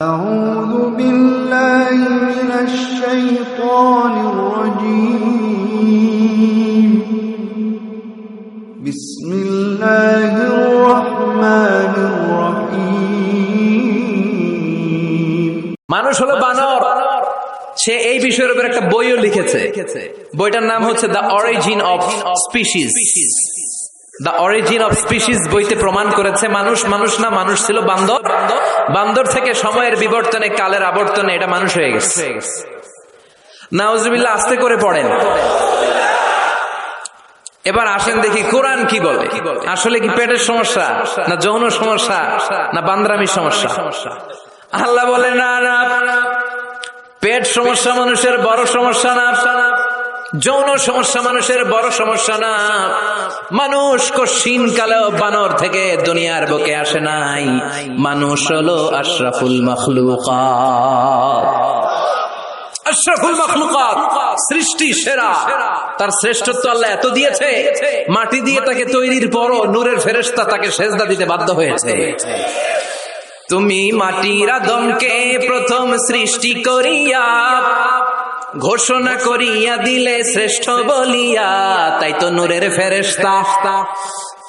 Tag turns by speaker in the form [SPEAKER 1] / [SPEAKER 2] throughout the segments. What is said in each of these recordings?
[SPEAKER 1] أعوذ بالله من الشيطان الرجيم بسم الله الرحمن الرحيم
[SPEAKER 2] মানুষ হলো বানর। সে এই বিষয়ের উপর একটা বইও লিখেছে। বইটার নাম হচ্ছে the origin of species. The origin of species বইতে প্রমাণ করেছে মানুষ না, মানুষ ছিল বান্দর। বান্দর থেকে সময়ের বিবর্তনে, কালের আবর্তনে এটা মানুষ হয়ে গেছে। নাউজুবিল্লাহ, আস্তে করে পড়েন। এবার আসেন দেখি কোরআন কি বলে। আসলে কি পেটের সমস্যা, না যৌন সমস্যা, না বান্দরামির সমস্যা? আল্লাহ বলে না, পেট সমস্যা মানুষের বড় সমস্যা না, যৌন সমস্যা মানুষের বড় সমস্যা না। মানুষ কশিন কালেও বানর থেকে দুনিয়ার বুকে আসে নাই। মানুষ হলো আশরাফুল মাখলুকাত। আশরাফুল মাখলুকাত, সৃষ্টি সেরা। তার শ্রেষ্ঠত্ব আল্লাহ এত দিয়েছে, মাটি দিয়ে তাকে তৈরির পরও নূরের ফেরেশতা তাকে সেজদা দিতে বাধ্য হয়েছে। তুমি মাটির আদমকে প্রথম সৃষ্টি করিয়া ঘোষণা করিয়া দিলে শ্রেষ্ঠ বলিয়া, তাই তো নূরের ফেরেশতা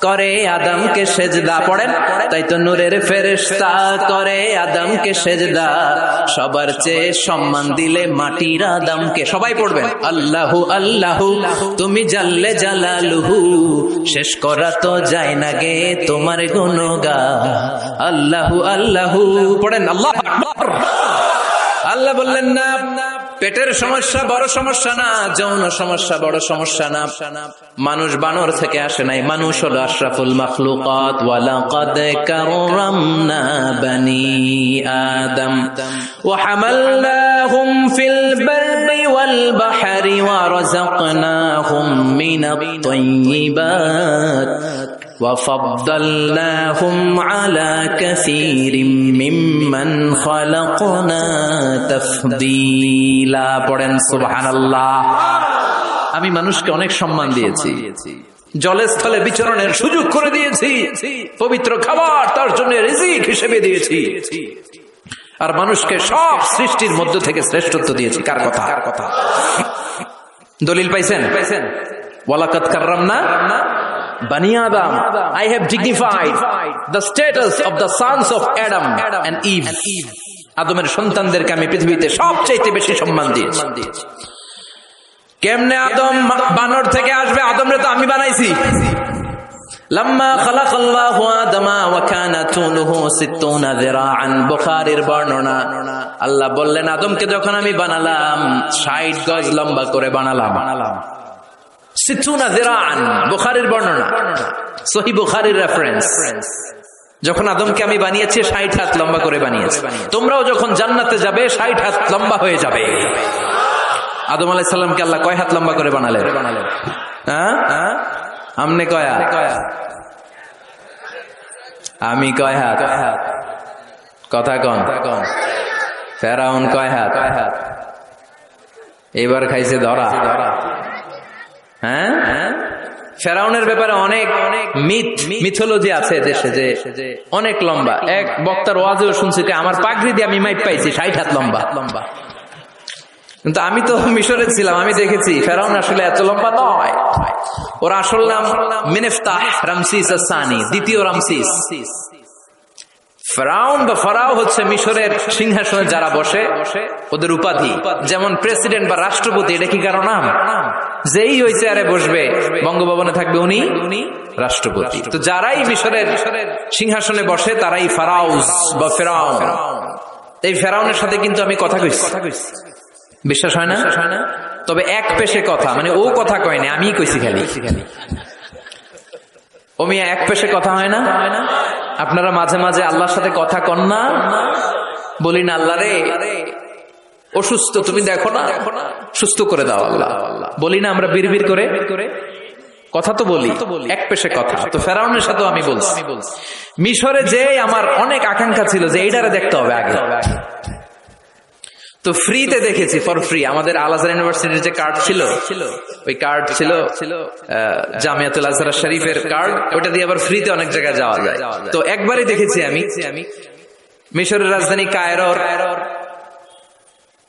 [SPEAKER 2] করে আদমকে সেজদা। পড়েন, তাই তো নূরের ফেরেশতা করে আদমকে সেজদা। সবার চেয়ে সম্মান দিলে মাটির আদমকে। সবাই পড়বেন, আল্লাহু আল্লাহু তুমি জাল্লে জালালুহু, শেষ করা তো যায় না গে তোমার গুণগান। আল্লাহু আল্লাহু পড়েন, আল্লাহু আকবার। আল্লাহ বললেন না, পেটের সমস্যা বড় সমস্যা না, যৌন সমস্যা বড় সমস্যা না। মানুষ বানর থেকে আসে নাই, মানুষ হলো আশরাফুল মাখলুকাত। ওয়ালাকাদ কাররামনা বানি আদম ওয়া হামালনাহুম ফিল বাররি ওয়াল বাহরি ওয়া রাযাকনাহুম মিনাত তাইয়্যিবাত وَفَضَّلْنَاهُمْ عَلَى كَثِيرٍ مِّمَّنْ خَلَقْنَا تَفْضِيلًا পড়েন সুবহানাল্লাহ। আমি মানুষকে অনেক সম্মান দিয়েছি, জলে স্থলে বিচরণের সুযোগ করে দিয়েছি, পবিত্র খাবার তার জন্য রিজিক হিসেবে দিয়েছি, আর মানুষকে সব সৃষ্টির মধ্য থেকে শ্রেষ্ঠত্ব দিয়েছি। কার কথা? দলিল পাইছেন? ওয়ালাকাদ কাররামনা Bani Adam, I have dignified the status of the sons of Adam and Eve. আদমের সন্তানদেরকে আমি পৃথিবীতে সবচেয়ে বেশি সম্মান দিয়েছি। কেমনে আদম বানর থেকে আসবে? আদমরে তো আমি বানাইছি। লাম্মা খালাকাল্লাহু আদামা ওয়া কানা তুলুহু 60 যিরাআন, বুখারীর বর্ণনা। আল্লাহ বললেন, আদমকে যখন আমি বানালাম 60 গজ লম্বা করে বানালাম। 60 যিরাআন, বুখারীর বর্ণনা, সহিহ বুখারীর রেফারেন্স। যখন আদমকে আমি বানিয়েছি 60 হাত লম্বা করে বানিয়েছি। তোমরাও যখন জান্নাতে যাবে 60 হাত লম্বা হয়ে যাবে। আদম আলাইহিস সালামকে আল্লাহ কয় হাত লম্বা করে বানালেন? হ্যাঁ, আমনে কয় হাত? আমি কয় হাত? কথা কন। ফেরাউন কয় হাত? এবার খাইছে ধরা। হ্যাঁ, ফেরাউনের ব্যাপারে অনেক মিথোলজি আছে দেশে, যে অনেক লম্বা। এক বক্তার ওয়াজেও শুনছি যে আমার পাগড়ি দিয়ে আমি মাইপ পাইছি 60 হাত লম্বা। কিন্তু আমি তো মিশরে ছিলাম, আমি দেখেছি ফেরাউন আসলে এত লম্বা নয়। ওর আসল নাম মিনেফতাহ রামসিস আস-সানি, দ্বিতীয় রামসিস। ফেরাউন বা ফারাও হচ্ছে মিশরের সিংহাসনে যারা বসে ওদের উপাধি। যেমন প্রেসিডেন্ট বা রাষ্ট্রপতি, এটা কি কারো নাম? যেই ওই চেয়ারে বসবে, বঙ্গভবনে থাকবে উনি রাষ্ট্রপতি। তো যারাই মিশরের সিংহাসনে বসে তারাই ফারাউস বা ফেরাউন। এই ফেরাউনের সাথে কিন্তু আমি কথা কইছি, বিশ্বাস হয় না? তবে এক পেশে কথা, মানে ও কথা কয় না, আমি কইছি খালি। ও মিয়া, এক পেশে কথা হয় না? আপনারা মাঝে মাঝে আল্লাহর সাথে কথা কন না? বলি না, আল্লাহ রে অসুস্থ, তুমি দেখো না, সুস্থ করে দাও আল্লাহ। বলি না আমরা বিড়বিড় করে? কথা তো বলি, এক পেশে কথা। তো ফেরাউনের সাথেও আমি বলছি। মিশরে যে আমার অনেক আকাঙ্ক্ষা ছিল যে এইটারে দেখতে হবে আগে। তো ফ্রিতে দেখেছি, ফর ফ্রি। আমাদের আল আজহার ইউনিভার্সিটির যে কার্ড ছিল, ওই কার্ড ছিল জামিয়াতুল আজহার শরীফের কার্ড, ওটা দিয়ে আবার ফ্রিতে অনেক জায়গায় যাওয়া যায়। তো একবারই দেখেছি আমি মিশরের রাজধানী কায়রোর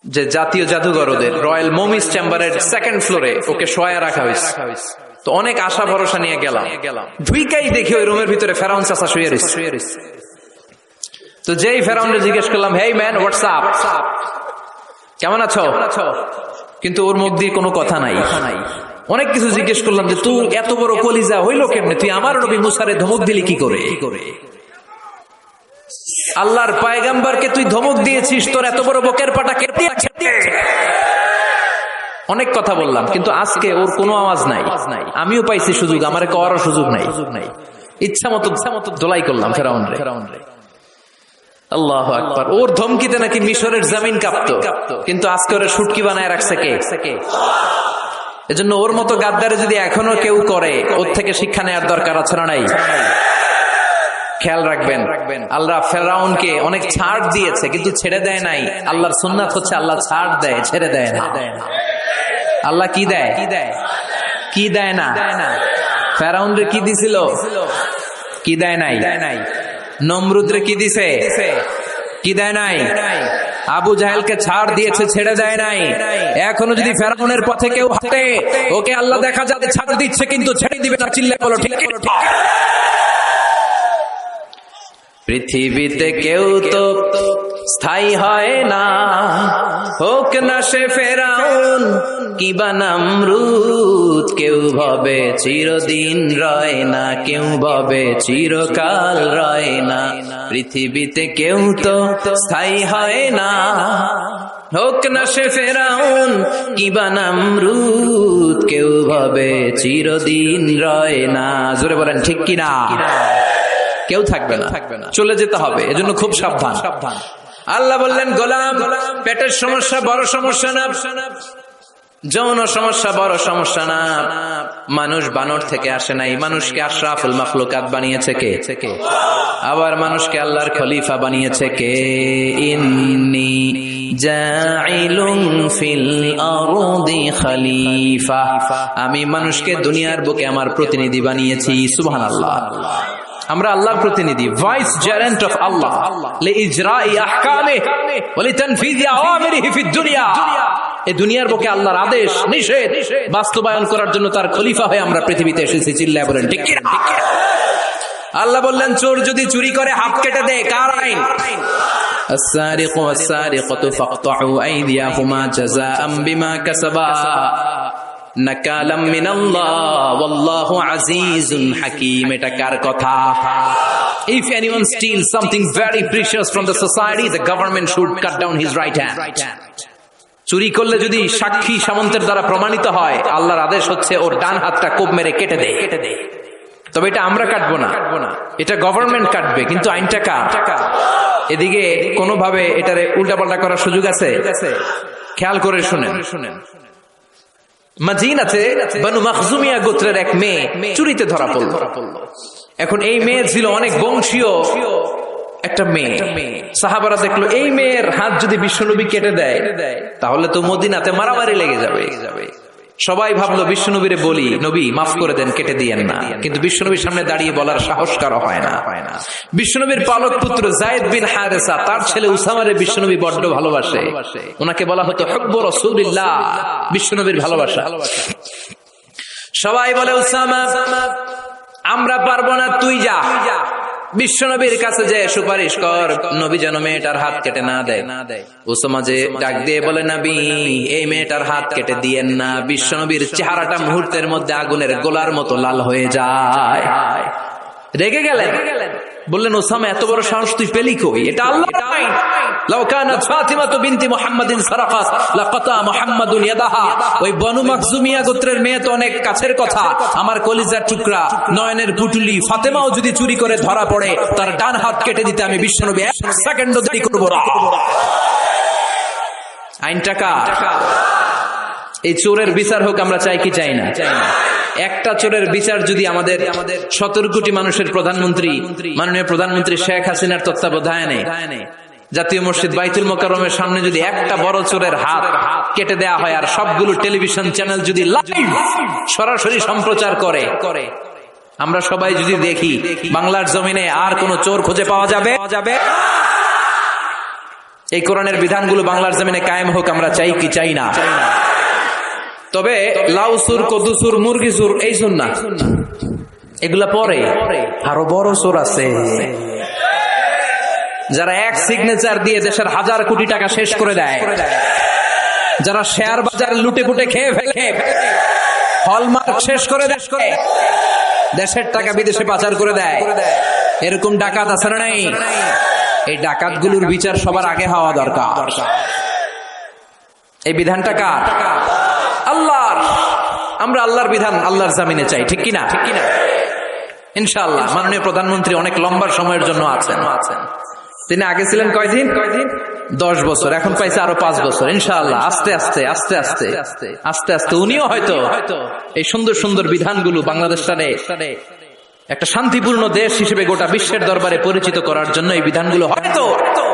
[SPEAKER 2] যে জাতীয় জাদুঘর ওদের রয়্যাল মোমিস চেম্বারের সেকেন্ড ফ্লোরে ওকে শোয়া রাখা হয়েছে। তো অনেক আশা ভরসা নিয়ে গেলাম, ঢুইকাই দেখি ওই রুমের ভিতরে ফেরাউন চাচা শুয়ে রয়েছে। তো যেই ফেরাউনকে জিজ্ঞেস করলাম, হেই ম্যান, হোয়াটস আপ, কেমন আছো, কিন্তু ওর মুখ দিয়ে কোনো কথা নাই। অনেক কিছু জিজ্ঞেস করলাম যে তুই এত বড় কলিজা হইলো কেমনে, তুই আমার নবী মুসারে ধমক দিলি কি করে? আল্লাহর পয়গম্বরকে তুই ধমক দিয়েছিস, তোর এত বড় বকের পাটা কেটে। অনেক কথা বললাম, কিন্তু আজকে ওর কোনো আওয়াজ নাই। আমিও পাইছি সুযোগ, আমার করার সুযোগ নাই। ইচ্ছা মতো দোলাই করলাম ফেরাউন রে। আল্লাহু আকবার। ওর ধমকিতে নাকি মিশরের জমিন কাঁপতো, কিন্তু আজকে ওরা শুটকি বানায় রাখছে কে? এজন্য ওর মতো গাদ্দারে যদি এখনো কেউ করে, ওর থেকে শিক্ষা নেওয়ার দরকার আছে না নাই? খেয়াল রাখবেন, আল্লাহ ফেরাউনকে অনেক ছাড় দিয়েছে কিন্তু ছেড়ে দেয় নাই। আল্লাহর সুন্নাত হচ্ছে আল্লাহ ছাড় দেয়, ছেড়ে দেয় না। আল্লাহ কি দেয়, কি দেয় না? ফেরাউন রে কি দিছিল? কি দেয় নাই? নমরুদ রে কি দিছে? কি দেয় নাই? আবু জাহেলকে ছাড় দিয়েছে, ছেড়ে দেয় নাই। এখনো যদি ফেরাউনের পথে কেউ হাঁটে, ওকে আল্লাহ দেখা যাবে ছাড় দিচ্ছে কিন্তু ছেড়ে দিবে না। চিল্লায় বলো ঠিক। পৃথিবীতে কেউ তো স্থায়ী হয় না, হোক না সে ফেরাউন কিবা নমরুদ। কেউ ভাবে চিরদিন রয় না, কেউ ভাবে চিরকাল রয় না। পৃথিবীতে কেউ তো স্থায়ী হয় না, হোক না সে ফেরাউন কিবা নমরুদ। কেউ ভাবে চিরদিন রয় না। জোরে বলেন ঠিক কিনা? কেউ থাকবে না, চলে যেতে হবে। এজন্য খুব সাবধান। আল্লাহ বললেন, গোলাম, পেটের সমস্যা বড় সমস্যা না, যৌন সমস্যা বড় সমস্যা না। মানুষ বানর থেকে আসে নাই, মানুষকে আশরাফুল মাখলুকাত বানিয়েছে কে? আবার মানুষকে আল্লাহর খলিফা বানিয়েছে কে? ইন্নী জাইলুন ফিল আরদি খলিফা। আমি মানুষকে দুনিয়ার বুকে আমার প্রতিনিধি বানিয়েছি। সুবহানাল্লাহ। আমরা আল্লাহর প্রতিনিধি, ভাইস জেরেন্ট অফ আল্লাহ, লিইজরাই আহকামিহি ওয়া লিতানফিজি আওয়ামিরিহি ফিদ দুনিয়া। এই দুনিয়ার বুকে আল্লাহর আদেশ নিষেধ বাস্তবায়ন করার জন্য তার খলিফা হয়ে আমরা পৃথিবীতে এসেছি। চিল্লায় বলেন ঠিক কি না? আল্লাহ বললেন, চোর যদি চুরি করে হাত কেটে দেয়, কার আইন? আস-সারিকু ওয়াস-সারিকাতু ফাকতাউ আইদিয়াহুমা জাযাআম বিমা কাসাবা নাকালাম মিনাল্লাহ ওয়াল্লাহু আজিজুন হাকীম। এটা কার কথা? If anyone steals something very precious from the society, the government should cut down his right hand. চুরি করলে যদি সাক্ষী সামন্তের দ্বারা প্রমাণিত হয়, আল্লাহর আদেশ হচ্ছে ওর ডান হাতটা কোপ মেরে কেটে দে। তবে এটা আমরা কাটবো না, এটা গভর্নমেন্ট কাটবে। কিন্তু আইনটা কার? এদিকে কোনোভাবে এটারে উল্টাপাল্টা করার সুযোগ আছে? খেয়াল করে শুনেন। মদিনাতে বনু মখজুমিয়া গোত্রের এক মেয়ে চুরিতে ধরা পড়ল। এখন এই মেয়ে ছিল অনেক বংশীয় একটা মেয়ে। সাহাবারা দেখলো এই মেয়ের হাত যদি বিশ্বনবী কেটে দেয়, তাহলে তো মদিনাতে মারামারি লেগে যাবে। সবাই ভাবলো বিশ্বনবীরে বলি, নবী মাফ করে দেন, কেটে দিয়েন না। কিন্তু বিশ্বনবীর সামনে দাঁড়িয়ে বলার সাহস কারো হয় না। বিশ্বনবীর পালক পুত্র যায়েদ বিন হারেসা, তার ছেলে উসামারে বিশ্বনবী বড্ড ভালোবাসে। ওনাকে বলা হতো হুব্বু রাসূলিল্লাহ, বিশ্বনবীর ভালোবাসা। সবাই বলে, উসামা আমরা পারবো না, তুই যা বিশ্বনবীর কাছে যে সুপারিশ কর, নবী যেন মেয়েটার হাত কেটে না দেয়। উসামা যে ডাক দিয়ে বলে, নবী এই মেয়েটার হাত কেটে দিয়েন না। বিশ্বনবীর চেহারাটা মুহূর্তের মধ্যে আগুনের গোলার মতো লাল হয়ে যায়। রেগে গেলেন, বললেন, ওসামা এত বড় সাহস তুই পেলি কই? এটা আল্লাহর আইন। লাউ কানাত ফাতিমাতু বিনতি মুহাম্মাদিন সারাকাত লাকাতা মুহাম্মাদুন ইয়াদাহা। ওই বনু মাখজুমিয়া গোত্রের মেয়ে তো অনেক কাছের কথা, আমার কলিজার টুকরা, নয়নের পুটুলি ফাতেমাও যদি চুরি করে ধরা পড়ে, তার ডান হাত কেটে দিতে আমি বিশ্বনবী এক সেকেন্ডও দেরি করব না। আইনটা কার? এই চোরের বিচার হোক আমরা চাই কি চাই না? একটা চোরের বিচার যদি আমাদের 17 কোটি মানুষের প্রধানমন্ত্রী, মাননীয় প্রধানমন্ত্রী শেখ হাসিনার তত্ত্বাবধানে জাতীয় মসজিদ বাইতুল মোকাররমের সামনে যদি একটা বড় চোরের হাত কেটে দেয়া হয়, আর সবগুলো টেলিভিশন চ্যানেল যদি লাইভ সরাসরি সম্প্রচার করে, আমরা সবাই যদি দেখি, বাংলার জমিনে আর কোন চোর খুঁজে পাওয়া যাবে? এই কোরআনের বিধানগুলো বাংলার জমিনে কায়েম হোক, আমরা চাই কি চাই না? তবে লাউ সুর, কদু সুর, মুরগি সুর, এই সুর না, এগুলা পরে আরো বড় সুর আছে, যারা এক সিগনেচার দিয়ে দেশের হাজার কোটি টাকা শেষ করে দেয়, যারা শেয়ার বাজার লুটে পুটে খেয়ে ফেলে, হলমার্ক শেষ করে দেয়, দেশের টাকা বিদেশে পাচার করে দেয়, এরকম ডাকাত আছে না নাই? এই ডাকাতগুলোর বিচার সবার আগে হওয়া দরকার। এই বিধানটা কার? আল্লাহর। আমরা আল্লাহর বিধান আল্লাহর জামিনে চাই, ঠিক কিনা? ঠিক কিনা? ইনশাআল্লাহ। মাননীয় প্রধানমন্ত্রী অনেক লম্বা সময়ের জন্য আছেন। তিনি আগে ছিলেন কয়দিন? 10 বছর, এখন পাইছে আরো 5 বছর। ইনশাআল্লাহ আস্তে আস্তে আস্তে আস্তে আস্তে আস্তে উনিও হয়তো এই সুন্দর সুন্দর বিধানগুলো বাংলাদেশটারে একটা শান্তিপূর্ণ দেশ হিসেবে গোটা বিশ্বের দরবারে পরিচিত করার জন্য এই বিধানগুলো হয়তো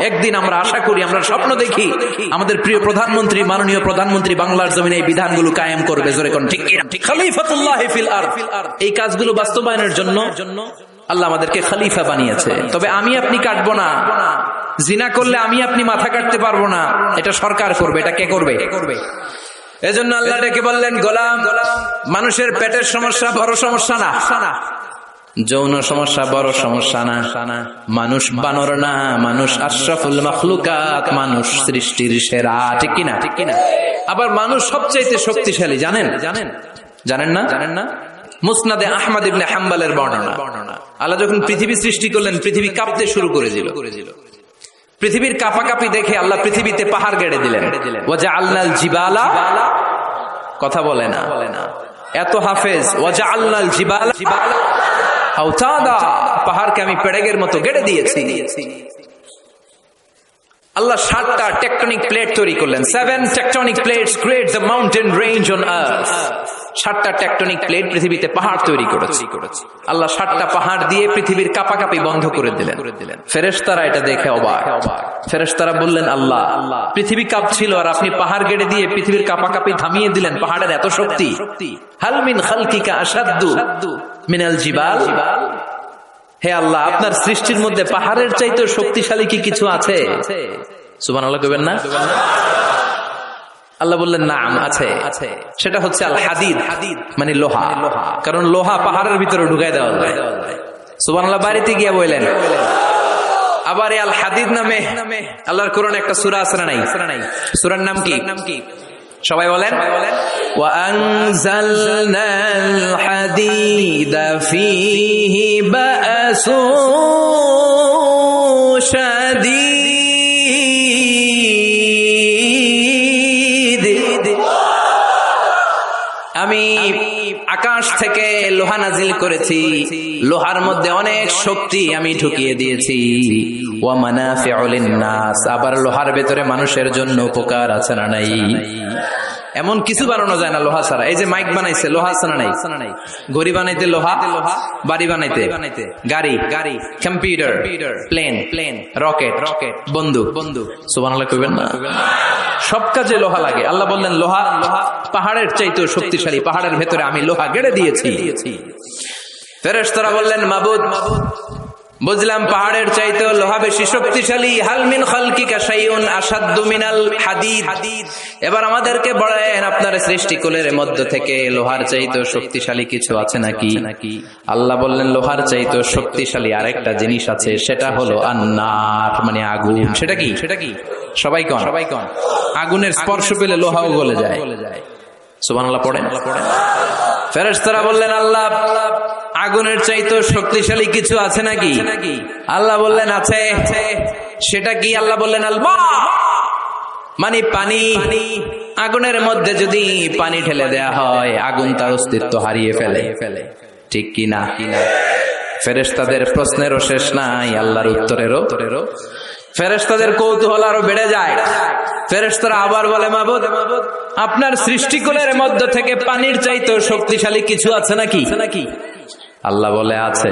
[SPEAKER 2] একদিন, আমরা আশা করি, আমরা স্বপ্ন দেখি, আমাদের প্রিয় প্রধানমন্ত্রী, মাননীয় প্রধানমন্ত্রী বাংলার জমিনে এই বিধানগুলো কায়েম করবে। জোরে কোন ঠিক কিনা? খলিফাতুল্লাহ ফিল আরদ। এই কাজগুলো বাস্তবায়নের জন্য আল্লাহ আমাদেরকে খলিফা বানিয়েছে। তবে আমি আপনি কাটবো না, জিনা করলে আমি আপনি মাথা কাটতে পারবো না, এটা সরকার করবে। এটা কে করবে? এজন্য আল্লাহ ডেকে বললেন, গোলাম, মানুষের পেটের সমস্যা বড় সমস্যা না, যৌন সমস্যা বড় সমস্যা না, মানুষ বানর না, মানুষ আশরাফুল মাখলুকাত, মানুষ সৃষ্টির সেরা, ঠিক কিনা? ঠিক কিনা? আবার মানুষ সবচাইতে শক্তিশালী, জানেন? জানেন না? মুসনাদে আহমদ ইবনে হাম্বলের বর্ণনা, আল্লাহ যখন পৃথিবী সৃষ্টি করলেন, পৃথিবী কাঁপতে শুরু করেছিল। পৃথিবীর কাঁপাকাঁপি দেখে আল্লাহ পৃথিবীতে পাহাড় গেড়ে দিলেন। ওয়াজআলনাল জিবালা, কথা বলে না, এত হাফেজ, ওয়াজআলনাল জিবালা আওতাদা, পাহাড়কে আমি পেড়েগের মতো গেড়ে দিয়েছি। আল্লাহ 7টা টেকটনিক প্লেট তৈরি করলেন। 7 tectonic plates create the mountain range on earth. 7টা টেকটনিক প্লেট পৃথিবীতে পাহাড় তৈরি করেছে। আল্লাহ 7টা পাহাড় দিয়ে পৃথিবীর কাঁপাকাঁপি বন্ধ করে দিলেন। ফেরেশতারা এটা দেখে অবাক। ফেরেশতারা বললেন, আল্লাহ, পৃথিবী কাঁপছিল আর আপনি পাহাড় গেড়ে দিয়ে পৃথিবীর কাঁপাকাঁপি থামিয়ে দিলেন। পাহাড়ের এত শক্তি। হাল মিন খালকিকা আশাদ্দু মিনাল জিবাল। হে আল্লাহ, আপনার সৃষ্টির মধ্যে পাহাড়ের চাইতে শক্তিশালী কি কিছু আছে? সুবহানাল্লাহ কইবেন না? আল্লাহ বললেন, নাম আছে। সেটা হচ্ছে আল হাদিদ, মানে লোহা। কারণ লোহা পাহাড়ের ভিতরে ঢুকাই দেওয়া যায়। সুবহানাল্লাহ বাড়িতে গিয়ে বললেন। আবার আল হাদিদ নামে আল্লাহর কোরআনে একটা সূরা আছে না নাই? সূরার নাম কি? সবাই বলেন, ওয়া আনজালনাল হাদিদা ফীহি বা'সুন শাদীদ। আমি আকাশ থেকে লোহা নাজিল করেছি, লোহার মধ্যে অনেক শক্তি আমি ঢুকিয়ে দিয়েছি। ওয়া মানাফিউ লিন-নাস, আবার লোহার ভেতরে মানুষের জন্য উপকার আছে না নাই? এমন কিছু বানানো যায় না লোহা ছাড়া। এই যে মাইক বানাইছে, লোহা আছে না নাই? ঘড়ি বানাইতে লোহা, বাড়ি বানাইতে গাড়ি, কম্পিউটার, প্লেন, রকেট, বন্দুক। সুবহানাল্লাহ কইবেন না? সব কাজে লোহা লাগে। আল্লাহ বললেন, লোহা পাহাড়ের চাইতেও শক্তিশালী, পাহাড়ের ভেতরে আমি লোহা গেড়ে দিয়েছি। ফেরেশতারা বললেন, মাবুদ, বুঝলাম পাহাড়ের চাইতেও লোহা বেশি শক্তিশালী। হাল মিন খালকিকা শাইউন আশাদ্দু মিনাল হাদিদ। এবার আমাদেরকে বলেন, আপনার সৃষ্টিকুলের মধ্য থেকে লোহার চাইতেও শক্তিশালী কিছু আছে নাকি? আল্লাহ বললেন, লোহার চাইতেও শক্তিশালী আরেকটা জিনিস আছে, সেটা হলো আন্নার, মানে আগুন। সেটা কি? সবাই কন। আগুনের স্পর্শ পেলে লোহাও গলে যায়। সুবহানাল্লাহ পড়েন। ফেরেশতারা বললেন, আল্লাহ, আগুনের চাইতে শক্তিশালী কিছু আছে নাকি? আল্লাহ বললেন, আছে। সেটা কি? আল্লাহ বললেন, আল মা, মানে পানি। আগুনের মধ্যে যদি পানি ঢেলে দেয়া হয়, আগুন তার অস্তিত্ব হারিয়ে ফেলে, ঠিক কি না? ফেরেশতাদের প্রশ্নেরও শেষ নাই, আল্লাহর উত্তরেরও। ফেরেশতাদের কৌতূহল আরো বেড়ে যায়। ফেরেশতারা আবার বলে, মাবুদ, আপনার সৃষ্টিকুলের মধ্য থেকে পানির চাইতেও শক্তিশালী কিছু আছে নাকি? আল্লাহ বলে, আছে।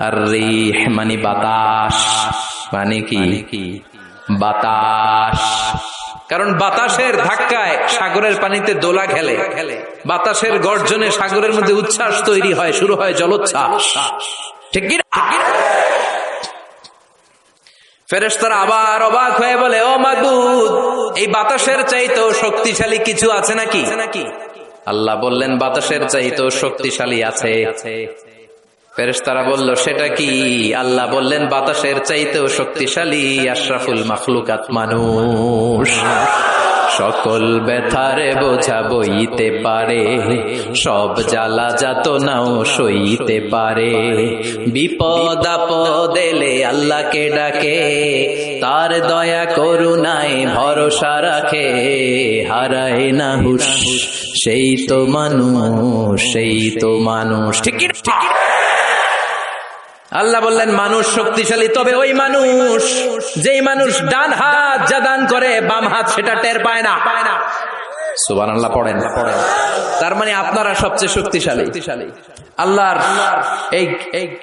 [SPEAKER 2] আর রিহ, মানে বাতাস। মানে কি? বাতাস। কারণ বাতাসের ধাক্কায় সাগরের পানিতে দোলা খেলে, বাতাসের গর্জনে সাগরের মধ্যে উচ্ছ্বাস তৈরি হয়, শুরু হয় জলোচ্ছ্বাস, ঠিক কি না? ফেরেশতারা আবার অবাক হয়ে বলে, ও মাবুদ, এই বাতাসের চাইতেও শক্তিশালী কিছু আছে নাকি? আল্লাহ বললেন, বাতাসের চাইতেও শক্তিশালী আছে। ফেরেশতারা বলল, সেটা কি? আল্লাহ বললেন, বাতাসের চাইতেও শক্তিশালী আশরাফুল মাখলুকাত মানুষ। সকল ব্যথারে বোঝা বইতে পারে, সব জ্বালা যাতনাও সইতে পারে। বিপদ আপদ এলে আল্লাহকে ডাকে, তার দয়া করুণায় ভরসা রাখে। হারায় না হুশ, সেই তো মানুষ, সেই তো মানুষ। ঠিক কি না? আল্লাহ বললেন, মানুষ শক্তিশালী তবে ওই মানুষ, যেই মানুষ ডান হাত যা দান করে বাম হাত সেটা টের পায় না। সুবহানাল্লাহ পড়েন। তার মানে আপনারা সবচেয়ে শক্তিশালী। আল্লাহর এই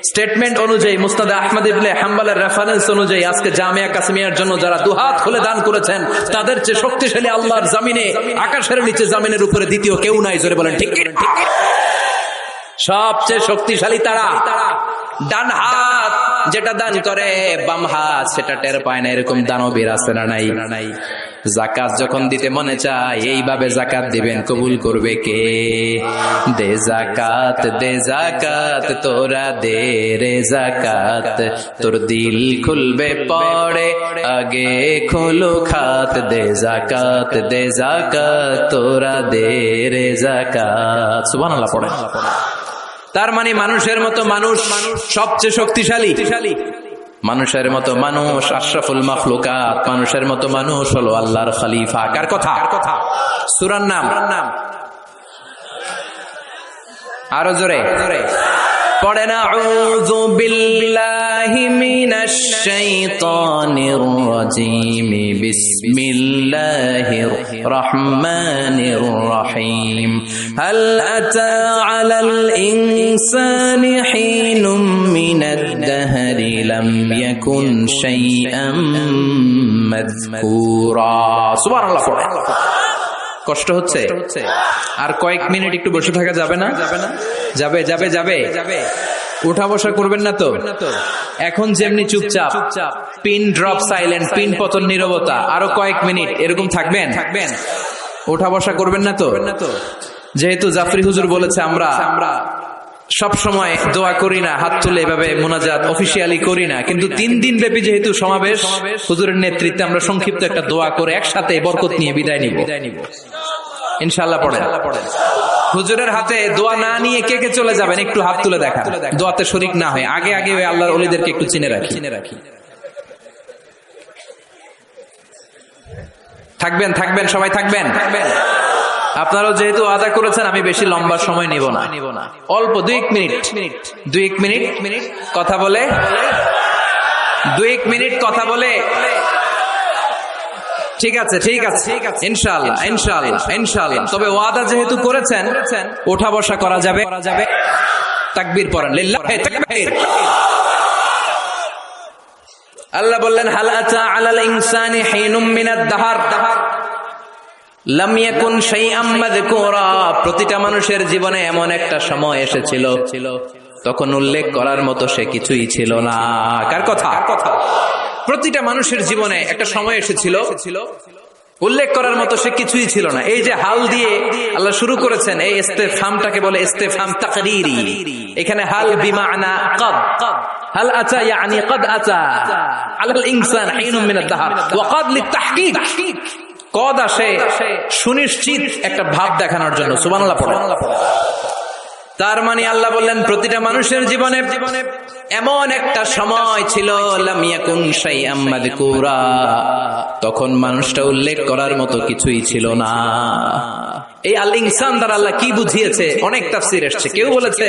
[SPEAKER 2] স্টেটমেন্ট অনুযায়ী, মুসনাদ আহমদ ইবনে হাম্বলের রেফারেন্স অনুযায়ী, আজকে জামিয়া কাসিমিয়ার জন্য যারা দুহাত খুলে দান করেছেন, তাদের চেয়ে শক্তিশালী আল্লাহর জমিনে, আকাশের নিচে জমিনের উপরে দ্বিতীয় কেউ নাই। জোরে বলেন ঠিক কি? সবচেয়ে শক্তিশালী তারা। ডান হাত যেটা দান করে বাম হাত সেটা টের পায় না, এরকম দানবীর আছে না নাই? যাকাত যখন দিতে মনে চায়, এইভাবে যাকাত দিবেন, কবুল করবে কে? দে যাকাত, দে যাকাত, তোরা দে রে যাকাত, তোর দিল খুলবে পড়ে আগে খোলো খাত। দে যাকাত, দে যাকাত, তোরা দে রে যাকাত। সুবহানাল্লাহ পড়ে। তার মানে মানুষের মতো মানুষ সবচেয়ে শক্তিশালী। মানুষের মতো মানুষ আশরাফুল মাখলুকাত। মানুষের মতো মানুষ হলো আল্লাহর খলিফা। কার কথা? সূরার নাম আরো জোরে পড়েন। আউযু বিল্লাহি মিনাশ শাইতানির রাজীম। বিসমিল্লাহির রহমানির রহিম। হাল আতা আলাল ইনসানি হিনুম মিনাদ দাহরি লাম ইয়াকুন শাইআম মাযকুরা। সুবহানাল্লাহ। কষ্ট হচ্ছে? আর কয়েক মিনিট একটু বসে থাকা যাবে না? যাবে। উঠা বসা করবেন না তো? এখন যেমনি চুপচাপ, পিন ড্রপ সাইলেন্ট, পিন পতন নীরবতা, আরো কয়েক মিনিট এরকম থাকবেন। উঠা বসা করবেন না তো? যেহেতু জাফরি হুজুর বলেছে আমরা সব সময় দোয়া করি না, হাত তুলে এভাবে মুনাজাত অফিসিয়ালি করি না, কিন্তু 3 দিন ব্যাপী যেহেতু সমাবেশ, হুজুরের নেতৃত্বে আমরা সংক্ষিপ্ত একটা দোয়া করে একসাথে বরকত নিয়ে বিদায় নিব ইনশাআল্লাহ। পড়েন। হুজুরের হাতে দোয়া না নিয়ে কে কে চলে যাবেন একটু হাত তুলে দেখা, দোয়াতে শরীক না হয়। আগে ওই আল্লাহর ওলিদেরকে একটু চিনে রাখি। থাকবেন সবাই থাকবেন। আপনারাও যেহেতু আদা করেছেন, আমি বেশি লম্বা সময় নিব না, অল্প 2 মিনিট কথা বলে, 2 মিনিট কথা বলে। ঠিক আছে ইনশাআল্লাহ। তবে ওয়াদা যেহেতু করেছেন, ওঠা বসা করা যাবে। তাকবীর পড়েন, লিল্লাহি তাকবীর। আল্লাহ বললেন, হাল আতা আলাল ইনসানি হিনুম মিনাদ দাহর লাম ইয়াকুন শাইআম মাযকুরা। প্রতিটা মানুষের জীবনে এমন একটা সময় এসেছিল, তখন উল্লেখ করার মতো সে কিছুই ছিল না। কার কথা? প্রতিটা মানুষের জীবনে একটা সময় এসেছিল, উল্লেখ করার মতো সে কিছুই ছিল না। এই যে হাল দিয়ে আল্লাহ শুরু করেছেন, এই ইস্তেফহামটাকে বলে ইস্তেফহাম তাকরীরি। এখানে হাল বিমানা ক্বাদ, হাল আতা ইয়ানি ক্বাদ আতা আলাল ইনসান হিনুম মিনাদ দাহর, ওয়া ক্বাদ লিতাহকীক। কদ আসে সুনিশ্চিত একটা ভাব দেখানোর জন্য। সুবহানাল্লাহ পড়ে। তার মানে আল্লাহ বললেন, প্রতিটা মানুষের জীবনে এমন একটা সময় ছিল, লাম ইয়াকুন শাইআম মাযকুরা, তখন মানুষটা উল্লেখ করার মতো কিছুই ছিল না। এই আল ইনসান দ্বারা আল্লাহ কি বুঝিয়েছে? অনেক তাফসীর এসেছে। কেউ বলেছে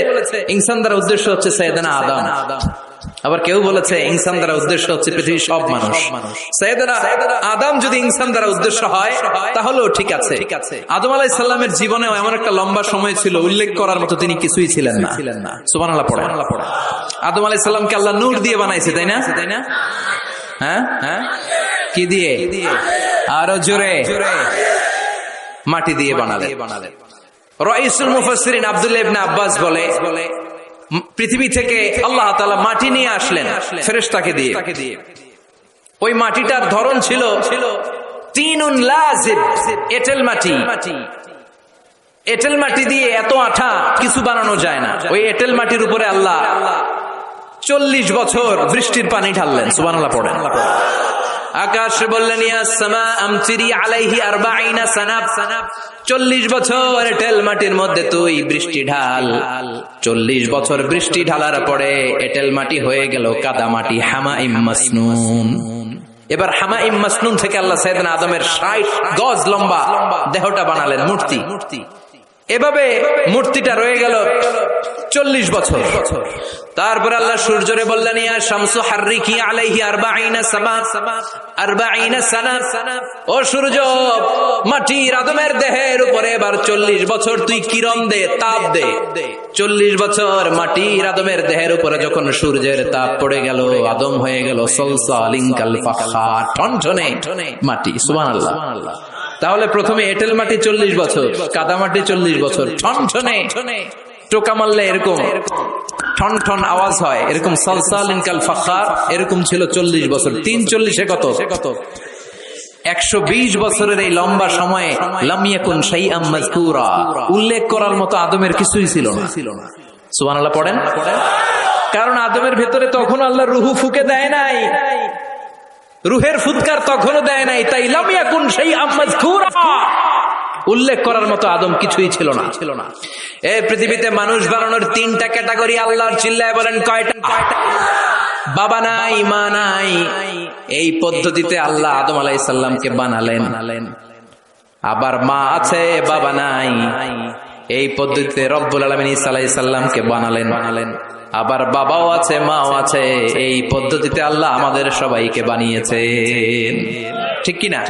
[SPEAKER 2] ইনসান দ্বারা উদ্দেশ্য হচ্ছে সাইয়েদনা আদম, আবার কেউ বলেছে ইনসান দ্বারা উদ্দেশ্য হচ্ছে পৃথিবীর সব মানুষ। সাইয়েদনা আদম যদি ইনসান দ্বারা উদ্দেশ্য হয় তাহলেও ঠিক আছে। আদম আলাইহিস সালামের জীবনেও এমন একটা লম্বা সময় ছিল, উল্লেখ করার মতো তিনি কিছুই ছিলেন না। সুবহানাল্লাহ পড়ে। আদম আলাইহিস সালামকে আল্লাহ নূর দিয়ে বানাইছে, তাই না? হ্যাঁ, কি দিয়ে? আরো জোরে, মাটি দিয়ে বানালেন। রাইসুল মুফাসসিরিন আব্দুল্লাহ ইবনে আব্বাস বলে, পৃথিবী থেকে আল্লাহ তাআলা মাটি নিয়ে আসলেন ফেরেশতাকে দিয়ে। ওই মাটিটার ধরন ছিল তিনুন লাজিব, এঁটেল মাটি। এঁটেল মাটি দিয়ে এত আঠা কিছু বানানো যায় না। ওই এঁটেল মাটির উপরে আল্লাহ 40 বছর বৃষ্টির পানি ঢাললেন। সুবহানাল্লাহ পড়েন। আকাশ বললেন ইয়া সামা আমতিরি আলাইহি 40 সানা, 40 বছর এঁটেল মাটির মধ্যে তুই বৃষ্টি ঢাল। 40 বছর বৃষ্টি ঢালার পরে এঁটেল মাটি হয়ে গেল কাদা মাটি, হামাইম মাসনুন। এবার হামাইম মাসনুন থেকে আল্লাহ সাইয়েদনা আদমের 60 গজ লম্বা দেহটা বানালেন, মূর্তি। এভাবে মূর্তিটা রয়ে গেল 40 বছর। তারপর আল্লাহ সূর্যরে বললেন ইয়া শামসু হাররিকি আলাইহি 40 সানা, ও সূর্য মাটির আদমের দেহের উপরে এবার 40 বছর তুই কিরণ দে, তাপ দে। 40 বছর মাটির আদমের দেহের উপরে যখন সূর্যের তাপ পড়ে গেল, আদম হয়ে গেল সলসালিন কাল ফাখার, টনটনে মাটি। সুবহানাল্লাহ। তাহলে প্রথমে এঁটেল মাটি 40 বছর, কাদা মাটি 40 বছর, ঠনঠনে টোকা মারলে এরকম ঠন ঠন আওয়াজ হয়, এরকম সালসালিন কাল ফাখার, এরকম ছিল 40 বছর। 3 40 কত? 120 বছরের এই লম্বা সময়ে লাম ইয়াকুন শাইআম মাযকুরা, উল্লেখ করার মতো আদমের কিছুই ছিল না। সুবহানাল্লাহ পড়েন। কারণ আদমের ভেতরে তখন আল্লাহ রুহু ফুঁকে দেয় নাই, রুহের ফুৎকার তখনও দেয় নাই, তাই লাম ইয়াকুন শাইআম মাযকুরা, উল্লেখ করার মতো আদম কিছুই ছিল না। এই পৃথিবীতে মানুষ বানানোর 3টা ক্যাটাগরি আল্লাহর, চিল্লায় বলেন কয়টা? বাবা নাই, মা নাই। এই পদ্ধতিতে আল্লাহ আদম আলাইহিস সালামকে বানালেন। আবার মা আছে, বাবা নাই। এই পদ্ধতিতে রব্বুল আলামিন ঈসা আলাইহিস সালামকে বানালেন। আবার বাবাও আছে, মাও আছে। এই পদ্ধতিতে আল্লাহ আমাদের সবাইকে বানিয়েছেন। ঠিক কিনা?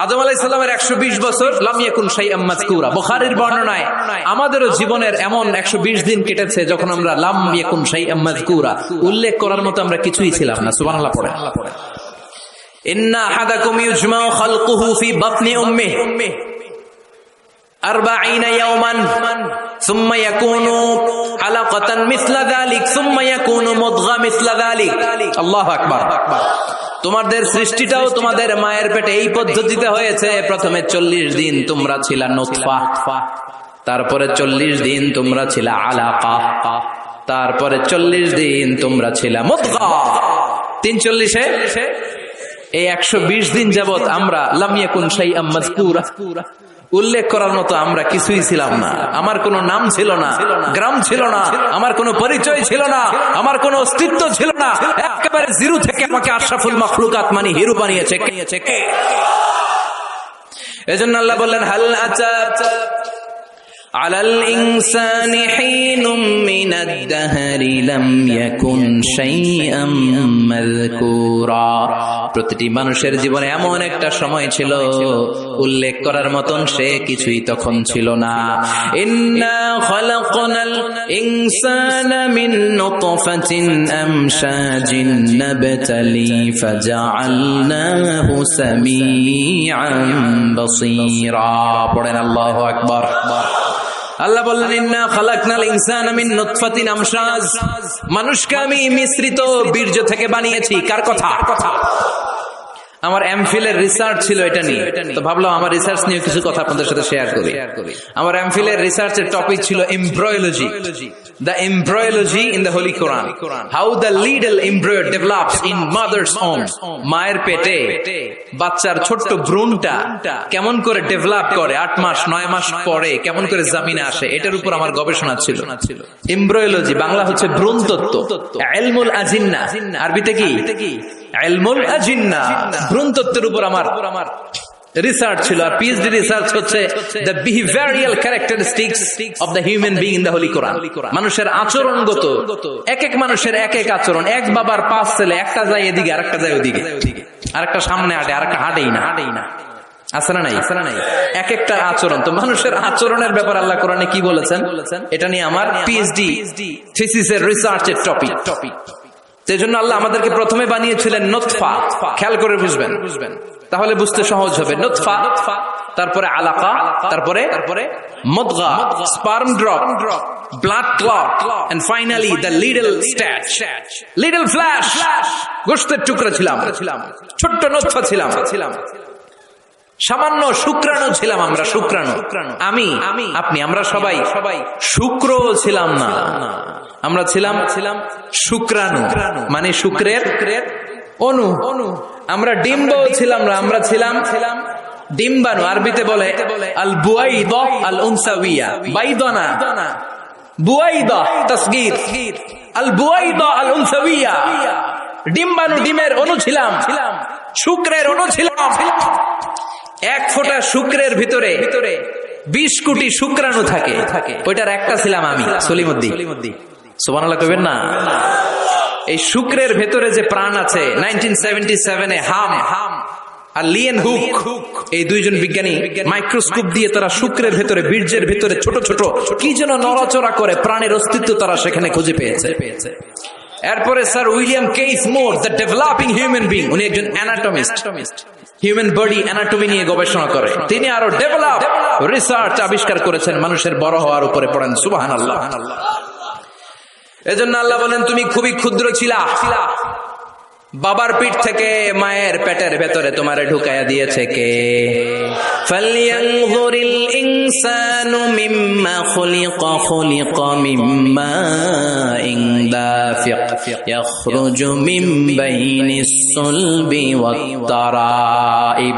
[SPEAKER 2] আদম আলাইহিস সালামের 120 বছর লাম ইয়াকুন শাইআম মাযকুরা। বুখারীর বর্ণনায় আমাদেরও জীবনের এমন 120 দিন কেটেছে যখন আমরা লাম ইয়াকুন শাইআম মাযকুরা, উল্লেখ করার মতো আমরা কিছুই ছিলাম না। সুবহানাল্লাহ পড়েন। ইন্না আহাদাকুম ইউজমাউ খালকুহু ফি বাতনি উম্মিহি 40 ইয়াওমান সুম্মা ইয়াকুনু আলাকাতান মিসলা যালিক সুম্মা ইয়াকুনু মুদগা মিসলা যালিক। আল্লাহু আকবার। তোমাদের সৃষ্টিটাও তোমাদের মায়ের পেটে এই পদ্ধতিতে হয়েছে। প্রথমে 40 দিন তোমরা ছিলা নুতফা, তারপরে 40 দিন তোমরা ছিলা আলাকা, তারপরে 40 দিন তোমরা ছিলা মুদগা। 340-এ এই 120 দিন যাবত আমরা লাম ইয়াকুন শাইআম মাযকুরা, উল্লেখ করার মতো আমরা কিছুই ছিলাম না। আমার কোনো নাম ছিল না, গ্রাম ছিল না, আমার কোনো পরিচয় ছিল না, আমার কোনো অস্তিত্ব ছিল না। একেবারে জিরো থেকে আমাকে আশরাফুল মাখলুকাত মানে হিরো বানিয়েছে কে? এজন্য আল্লাহ বললেন হাল আতা আলাল ইনসানি হিনুম মিনাদ দাহরি লাম ইয়াকুন শাইআম মাযকুরা। প্রতিটি মানুষের জীবনে এমন একটা সময় ছিল উল্লেখ করার মতন সে কিছুই তখন ছিল না। ইন্না খালাকনাল ইনসানা মিন নুতফাতিন আমশাজিন নাবতালি ফাজআলনাহু সামিআন বাসীরা। পড়েন আল্লাহু আকবার। আল্লাহ বললেন ইন্না খালাকনাল ইনসানা মিন নুতফাতিন আমশাজ, মানুষকে আমি মিশ্রিত বীর্য থেকে বানিয়েছি। কার কথা? আমার এমফিলের রিসার্চ ছিল এটা নিয়ে, তো ভাবলাম আমার রিসার্চ নিয়ে কিছু কথা আপনাদের সাথে শেয়ার করি। আমার এমফিলের রিসার্চের টপিক ছিল embryology, the embryology in the Holy Quran, how the little embryo develops in mother's womb, মায়ের পেটে বাচ্চার ছোট্ট ভ্রূণটা কেমন করে ডেভেলপ করে, 8 মাস 9 মাস পরে কেমন করে জমিনে আসে, এটার উপর আমার গবেষণা ছিল। এমব্রয়োলজি বাংলা হচ্ছে ভ্রূণতত্ত্ব, ইলমুল আজিন্না আরবিতে কি? ইলমুল আজিন্না, ভ্রূণতত্ত্বের উপর আমার রিসার্চ ছিল। আর পিএইচডি রিসার্চ হচ্ছে the behavioural characteristics of the human being in the holy Quran. মানুষের আচরণগত, এক এক মানুষের এক এক আচরণ। এক বাবার 5 ছেলে, একটা যায় এদিকে আরেকটা যায় ওদিকে, আরেকটা সামনে হাঁটে আরেকটা হাঁটেই না। আছে না নাই? এক একটা আচরণ। তো মানুষের আচরণের ব্যাপার আল্লাহ কোরআনে কি বলেছেন, এটা নিয়ে আমার পিএইচডি থিসিসের রিসার্চের টপিক। সেজন্য আল্লাহ আমাদেরকে প্রথমে বানিয়েছিলেন নুতফা। খেয়াল করে বুঝবেন, তাহলে বুঝতে সহজ হবে। নুতফা, তারপরে আলাকা, তারপরে মুদগা, sperm drop, blood clot, and finally the little statue, little flesh. গোশতের টুকরা ছিলাম, ছোট্ট নতফা ছিলাম, সামান্য শুক্রাণু ছিলাম আমরা, শুক্রাণু। আমি, আপনি, আমরা সবাই শুক্র ছিলাম না, আমরা ছিলাম শুক্রাণু, মানে শুক্রের অনু। আমরা ডিম্ব ছিলাম না, আমরা ছিলাম ডিম্বাণু। আরবিতে বলে আল বুয়াইদা আল উনসাউইয়া, বাইদানা বুয়াইদা তাসগীর, আল বুয়াইদা আল উনসাউইয়া। ডিম্বাণু, ডিমের অনু ছিলাম, শুক্রের অনু ছিলাম। এক ফোঁটা শুক্রের ভিতরে 20 কোটি শুক্রাণু থাকে, ওইটার একটা ছিলাম আমি, সলিমুদ্দিন। সুবহানাল্লাহ কইবেন না? এই শুক্রের ভেতরে যে প্রাণ আছে, 1977 এ হাম আর লিয়েন হুক, এই দুইজন বিজ্ঞানী মাইক্রোস্কোপ দিয়ে তারা শুক্রের ভেতরে, বীর্যের ভেতরে ছোট ছোট কি যেন নড়াচড়া করে, প্রাণের অস্তিত্ব তারা সেখানে খুঁজে পেয়েছে। এরপরে sir William case more, the developing human being, উনি একজন অ্যানাটমিস্ট, হিউম্যান বডি অ্যানাটমি নিয়ে গবেষণা করে। তিনি আরো ডেভেলপ রিসার্চ আবিষ্কার করেছেন মানুষের বড় হওয়ার উপরে। পড়েন সুবহানাল্লাহ। এজন্য আল্লাহ বলেন তুমি খুবই ক্ষুদ্র ছিলা, বাবার পিঠ থেকে মায়ের পেটের ভেতরে তোমারে ঢুকাইয়া দিয়েছে কে? ফালইয়ানযুরিল ইনসানু মিম্মা খুলিকা, খুলিকা মিম্মা ইন দাফিক ইয়াখরুজু মিন বাইনিস সুলবি ওয়াত তারাইব।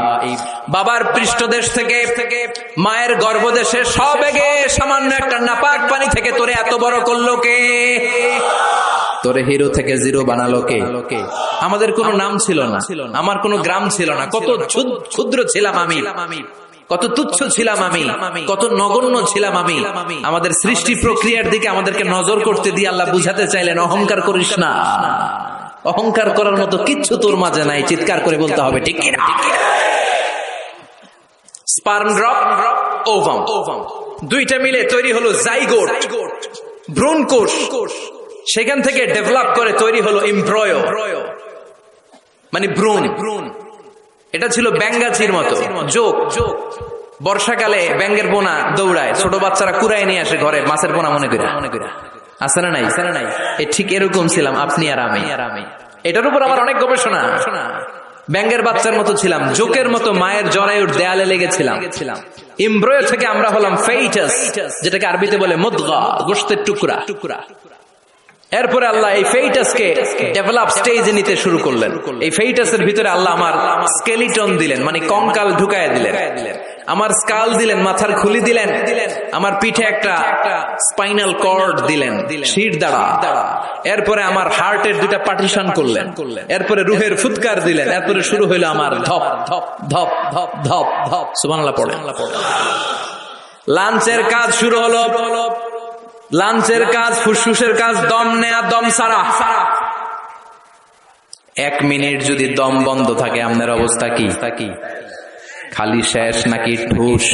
[SPEAKER 2] বাবার পৃষ্ঠদেশ থেকে, মায়ের গর্ভদেশে সবেগে সামান্য একটা নাপাক পানি থেকে তোরে এত বড় করলো কে? তোরে হিরো থেকে জিরো বানালো কে? আমাদের কোনো নাম ছিল না, আমার কোনো গ্রাম ছিল না। কত ক্ষুদ্র ছিলাম আমি, কত তুচ্ছ ছিলাম আমি, কত নগণ্য ছিলাম আমি। আমাদের সৃষ্টি প্রক্রিয়ার দিকে আমাদেরকে নজর করতে দিয়ে আল্লাহ বুঝাতে চাইলেন অহংকার করিস না, অহংকার করার মতো কিচ্ছু তোর মাঝে নাই। চিৎকার করে বলতে হবে ঠিক কি না? স্পার্ম ড্রপ, ওভাম, দুইটা মিলে তৈরি হলো জাইগোট, ভ্রূণ কোষ। সেখান থেকে ডেভেলপ করে তৈরি হলো এমব্রয়ো, মানে ভ্রূণ। এটা ছিল ব্যাঙ্গাচির মতো যোগ। বর্ষাকালে ব্যাঙ্গের পোনা দৌড়ায়, ছোট বাচ্চারা কুড়ায় নিয়ে আসে ঘরে, মাছের পোনা মনে করে। আছে না নাই? ঠিক এরকম ছিলাম আপনি আর আমি। এটার উপর আমার অনেক গবেষণা। ব্যাঙ্গের বাচ্চার মতো ছিলাম, জোকের মতো মায়ের জরায়ুর দেয়ালে লেগেছিলাম। এমব্রয়ো থেকে আমরা হলাম ফেইটাস, যেটাকে আরবিতে বলে মুদগা, গোশতের টুকরা। এরপরে আল্লাহ এই ফেইটাসকে ডেভেলপ স্টেজে নিতে শুরু করলেন। এই ফেইটাসের ভিতরে আল্লাহ আমার স্কেলিটন দিলেন, মানে কঙ্কাল ঢুকায় দিলেন। আমার স্কাল দিলেন, মাথার খুলি দিলেন। আমার পিঠে একটা স্পাইনাল কর্ড দিলেন, শির দাঁড়া। এরপরে আমার হার্টের দুটা পার্টিশন করলেন। এরপরে রুহের ফুৎকার দিলেন। এরপরে শুরু হইলো আমার ধপ ধপ ধপ ধপ ধপ ধপ। সুবহানাল্লাহ পড়ে। লাঞ্চের কাজ শুরু হলো। লাঞ্চের কাজ, ফুসফুসের কাজ, দম নেয়া, দম সারা। 1 মিনিট যদি দম বন্ধ থাকে আপনার অবস্থা কি? খালি শেষ নাকি ঠুস?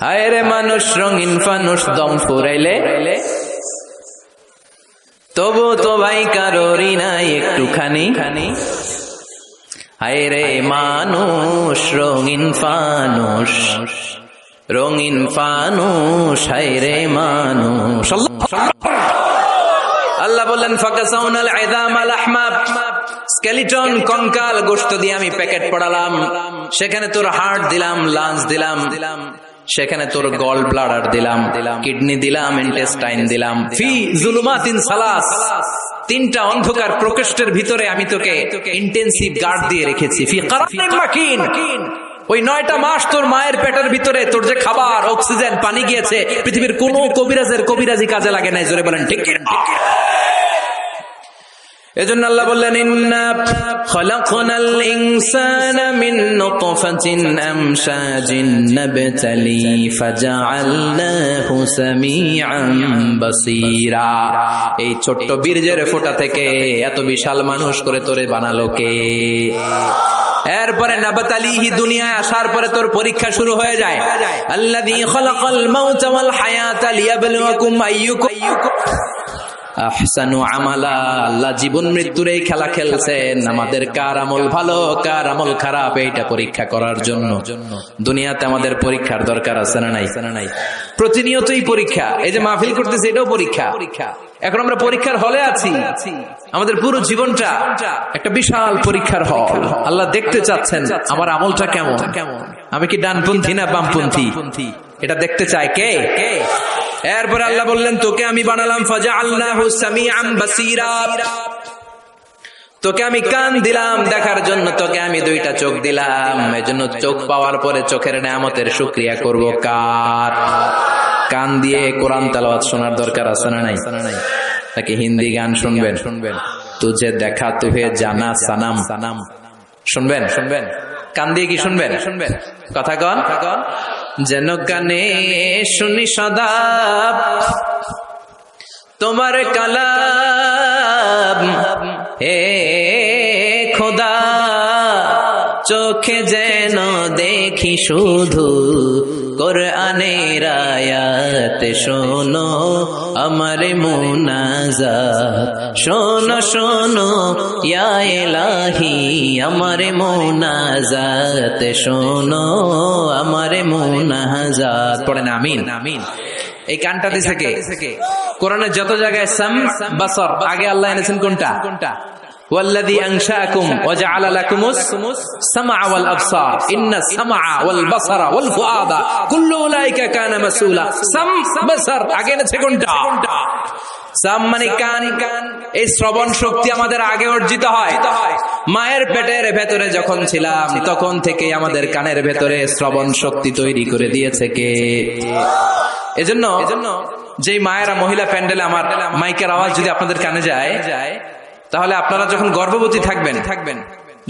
[SPEAKER 2] হায় রে মানুষ, রঙিন ফানুষ, দম ফুরাইলে তবু তো ভাই কারোরই নাই একটুখানি। হায় রে মানুষ, রঙিন ফানুষ, রঙিন ফানুষ, হায় রে মানুষ। আল্লাহ বললেন ফাকাসাউনাল ইযামা লাহমা, স্কেলিটন, কঙ্কাল, গোশত দিয়ে আমি প্যাকেট পড়ালাম। সেখানে তোর হার্ট দিলাম, লাঞ্চ দিলাম, সেখানে তোর গল ব্লাডার দিলাম, কিডনি দিলাম, ইন্টেস্টাইন দিলাম। ফি যুলুমাতিন সালাস, 3টা অন্ধকার প্রকোষ্ঠের ভিতরে আমি তোকে ইন্টেনসিভ গার্ড দিয়ে রেখেছি। ফি কারারিন মাকিন, ওই 9টা মাস তোর মায়ের পেটের ভিতরে তোর যে খাবার, অক্সিজেন, পানি গিয়েছে, পৃথিবীর কোন কবিরাজের কবিরাজি কাজে লাগে নাই। জোরে বলেন ঠিক কি না? এজন্য আল্লাহ বললেন ইন্না খালাকনাল ইনসানা মিন নুতফাতিন আমশাজিন নাবতালি ফাজআলনাহু সামিআন বাসীরা। এই ছোট্ট বীর্যের ফোঁটা থেকে এত বিশাল মানুষ করে তোরে বানালো কে? এরপরে নাবতালিহি, দুনিয়ায় আসার পরে তোর পরীক্ষা শুরু হয়ে যায়। আল্লাযী খালাকাল মাউতা ওয়াল হায়াতা লিয়াবলুয়াকুম আইয়ুকুম আহসানু আমালা। আল্লাহ জীবন মৃত্যুর এই খেলা খেলছেন আমাদের কার আমল ভালো কার আমল খারাপ এইটা পরীক্ষা করার জন্য। দুনিয়াতে আমাদের পরীক্ষার দরকার আছে না নাই? প্রতিনিয়তই পরীক্ষা। এই যে মাহফিল করতেছে এটাও পরীক্ষা। এখন আমরা পরীক্ষার হলে আছি। আমাদের পুরো জীবনটা একটা বিশাল পরীক্ষার হল। আল্লাহ দেখতে চাচ্ছেন আমার আমলটা কেমন, আমি কি ডানপন্থী না বামপন্থী, এটা দেখতে চায় কে? এরপরে আল্লাহ বললেন তোকে আমি বানালাম ফাজআলনাহু সামিআন বাসীরা, তোকে আমি কান দিলাম দেখার জন্য, তোকে আমি দুইটা চোখ দিলাম। এজন্য চোখ পাওয়ার পরে চোখের নেয়ামতের শুকরিয়া করব কার? কান দিয়ে কোরআন তেলাওয়াত শোনার দরকার আছে না নাই? তাকে হিন্দি গান শুনবেন, তুঝে দেখা তুহে জানা সানাম শুনবেন, কান দিয়ে কি শুনবেন? কথা কন যেন কানে শুনি সদা তোমার কালাম, হে খোদা চোখে যেন দেখি শুধু কোরআনের আয়াত, শোনো আমার মুনাজাত, শোনো শোনো ইয়া ইলাহি আমার মুনাজাত, শোনো আমার মুনাজাত। পড়েন আমিন। এই কানটা দিছে কে? কোরআনের যত জায়গায় সাম বাসর আগে আল্লাহ এনেছেন কোনটা? والذي أنشأكم وجعل لكم السمع والأبصار إن السمع والبصر والفؤاد كل أولئك كان مسؤولا। সাম বাসর আগে এনেছে কোনটা? সাম মানে কান। এই শ্রবণ শক্তি আমাদের আগে অর্জিত হয়। মায়ের পেটের ভেতরে যখন ছিলাম তখন থেকে আমাদের কানের ভেতরে শ্রবণ শক্তি তৈরি করে দিয়েছে কে? এজন্য যেই মায়েরা মহিলা প্যান্ডেলে আমার মাইকের আওয়াজ যদি আপনাদের কানে যায়, তাহলে আপনারা যখন গর্ভবতী থাকবেন,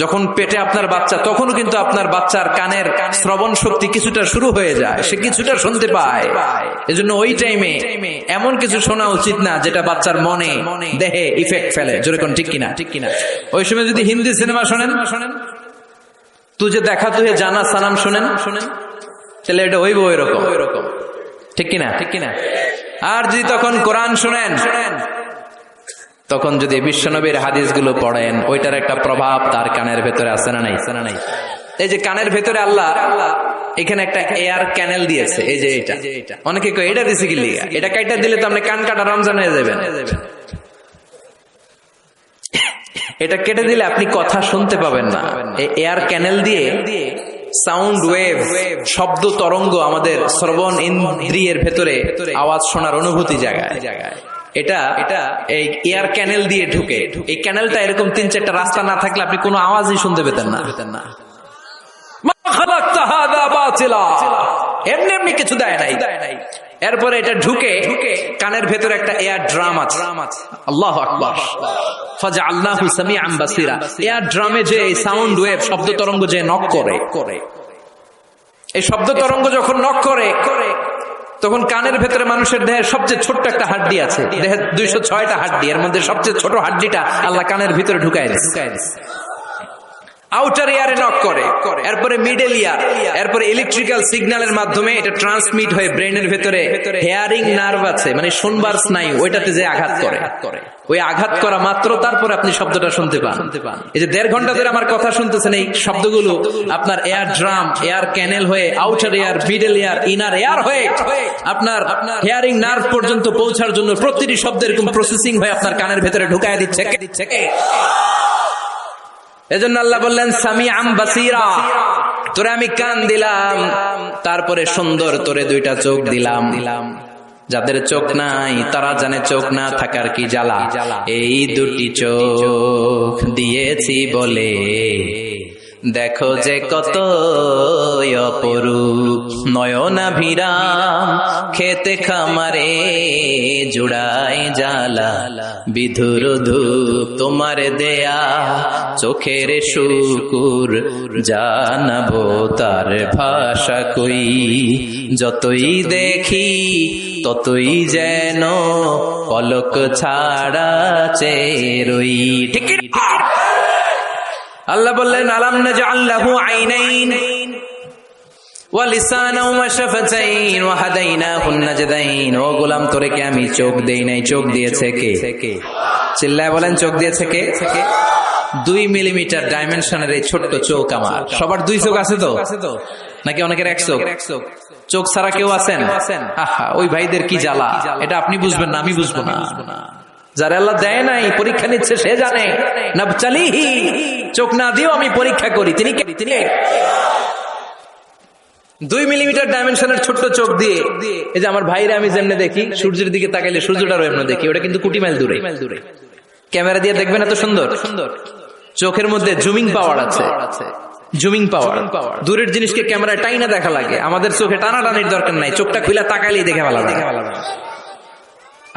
[SPEAKER 2] যখন পেটে আপনার বাচ্চা, তখনও কিন্তু আপনার বাচ্চার কানের শ্রবণ শক্তি কিছুটা শুরু হয়ে যায়, সে কিছুটা শুনতে পায়। এজন্য ওই টাইমে এমন কিছু শোনা উচিত না যেটা বাচ্চার মনে দেহে ইফেক্ট ফেলে। জোরে কোন ঠিক কিনা? ওই সময় যদি হিন্দি সিনেমা শোনেন, তুঝে দেখা তুহে জানা সানাম শোনেন, তাহলে এটা হইব ওইরকম। ঠিক কিনা? আর যদি তখন কোরআন শোনেন, তখন যদি বিশ্বনবীর হাদিসগুলো পড়েন, ওইটার একটা প্রভাব তার কানের ভেতরে আছে না নাই? এই যে কানের ভেতরে আল্লাহ এখানে একটা এয়ার ক্যানেল দিয়েছে, এই যে এটা। অনেকে কয় এটা দিছে কি লিগা? এটা কাইটা দিলে তো আপনি কান কাটা রমজান হয়ে যাবেন। এটা কেটে দিলে আপনি কথা শুনতে পাবেন না। এই এয়ার ক্যানেল দিয়ে সাউন্ড ওয়েভ, শব্দ তরঙ্গ আমাদের শ্রবণ ইন্দ্রিয়ের ভেতরে আওয়াজ শোনার অনুভূতি জায়গায়। এটা এই এয়ার ক্যানেল দিয়ে ঢুকে। এই ক্যানেলটা এরকম 3-4টা রাস্তা না থাকলে আপনি কোনো আওয়াজই শুনতে পেতেন না। এমনি কিছু দেয় নাই। এরপরে এটা ঢুকে কানের ভেতরে একটা এয়ার ড্রাম আছে। আল্লাহু আকবার। ফাজআলনাহু সামিআন বাসীরা। এয়ার ড্রামে যে সাউন্ড ওয়েভ, শব্দ তরঙ্গ যে নক করে, এই শব্দ তরঙ্গ যখন নক করে, তখন কানের ভেতরে মানুষের দেহের সবচেয়ে ছোট্ট একটা হাড্ডি আছে। দেহের 206টা হাড্ডি, এর মধ্যে সবচেয়ে ছোট হাড্ডিটা আল্লাহ কানের ভিতরে ঢুকায় দিয়েছে। আউটার ইয়ারে নক করে, এরপরে মিডল ইয়ার, এরপরে ইলেকট্রিক্যাল সিগন্যালের মাধ্যমে এটা ট্রান্সমিট হয়ে ব্রেনের ভেতরে হেয়ারিং নার্ভ আছে, মানে শুনবার স্নায়ু, ওইটাতে যে আঘাত করে, ওই আঘাত করা মাত্র তারপরে আপনি শব্দটা শুনতে পান। এই যে 1.5 ঘন্টা ধরে আমার কথা শুনতেছেন, এই শব্দগুলো আপনার এয়ার ড্রাম, এয়ার ক্যানেল হয়ে outer air, middle air, inner air হয়ে আপনার হেয়ারিং নার্ভ পর্যন্ত পৌঁছার জন্য প্রতিটি শব্দ এরকম প্রসেসিং হয়ে আপনার কানের ভেতরে ঢুকায় দিচ্ছে। এজন্য আল্লাহ বললেন সামিআন বাসীরা, তোরে আমি কান দিলাম, তারপরে সুন্দর তোরে 2টা চোখ দিলাম। যাদের চোখ নাই তারা জানে চোখ না থাকার কি জ্বালা। এই 2টি চোখ দিয়েছি বলে দেখো যে কত অপরূপ, নয়নাভিরাম খেতে খামারে জুড়াই জ্বালা, বিধুর ধূপ তোমার দেয়া চোখের শুকুর, জানাবো তার ভাষা কই, যতই দেখি ততই যেন পলক ছাড়া চেরই। ঠিক আল্লাহ বললেন আলাম নাজআল লাহু আইনাইন, ওয়া লিসানা ওয়া শাফাতাইন ওয়া হাদাইনাহুন নাজদাইন। ও গোলাম তোরে কি আমি চোখ দেই নাই? চোখ দিয়েছে কে? চিল্লায় বলেন চোখ দিয়েছে কে? 2 মিলিমিটার ডাইমেনশনের এই ছোট্ট চোখ আমার। সবার 2 চোখ আছে তো নাকি অনেকের 1 চোখ? চোখ ছাড়া কেউ আছেন? আহা, ওই ভাইদের কি জ্বালা, এটা আপনি বুঝবেন না, আমি বুঝবো না। যারা আল্লাহ দেয় নাই, পরীক্ষা নিচ্ছে সে জানে। নাবতালিহি, চোখ না দিও আমি পরীক্ষা করি। তিনি 2 মিলিমিটার ডাইমেনশনের ছোট্ট চোখ দিয়ে এই যে আমার ভাইরা আমি যেমনে দেখি, সূর্যের দিকে তাকাইলে সূর্যটারও এমন দেখি, ওটা কিন্তু কোটি মাইল দূরে। ক্যামেরা দিয়ে দেখবেন এত সুন্দর। চোখের মধ্যে জুমিং পাওয়ার আছে, জুমিং পাওয়ার। দূরের জিনিসকে ক্যামেরায় টাইনা দেখা লাগে, আমাদের চোখে টানাটানির দরকার নাই, চোখটা খুলে তাকাইলেই দেখে ভালো লাগে।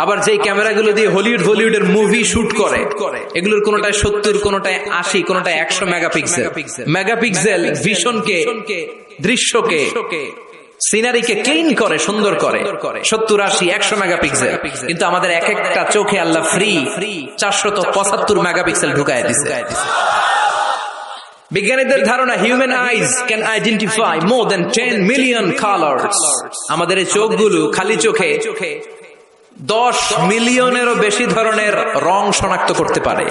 [SPEAKER 2] আবার যেই ক্যামেরাগুলো দিয়ে হলিউড বলিউডের মুভি শুট করে, এগুলোর কোনটায় 70, কোনটায় 80, কোনটায় 100 মেগাপিক্সেল। মেগাপিক্সেল ভিশনকে, দৃশ্যকে, সিনারিকে ক্লিন করে, সুন্দর করে। 70, 80, 100 মেগাপিক্সেল। কিন্তু আমাদের এক একটা চোখে আল্লাহ ফ্রি 475 মেগাপিক্সেল ঢুকায় দিছে। বিজ্ঞানীদের ধারণা human eyes can identify more than 10 million colours. আমাদের এই চোখগুলো খালি চোখে 10 মিলিয়নেরও বেশি ধরনের রং শনাক্ত করতে পারে।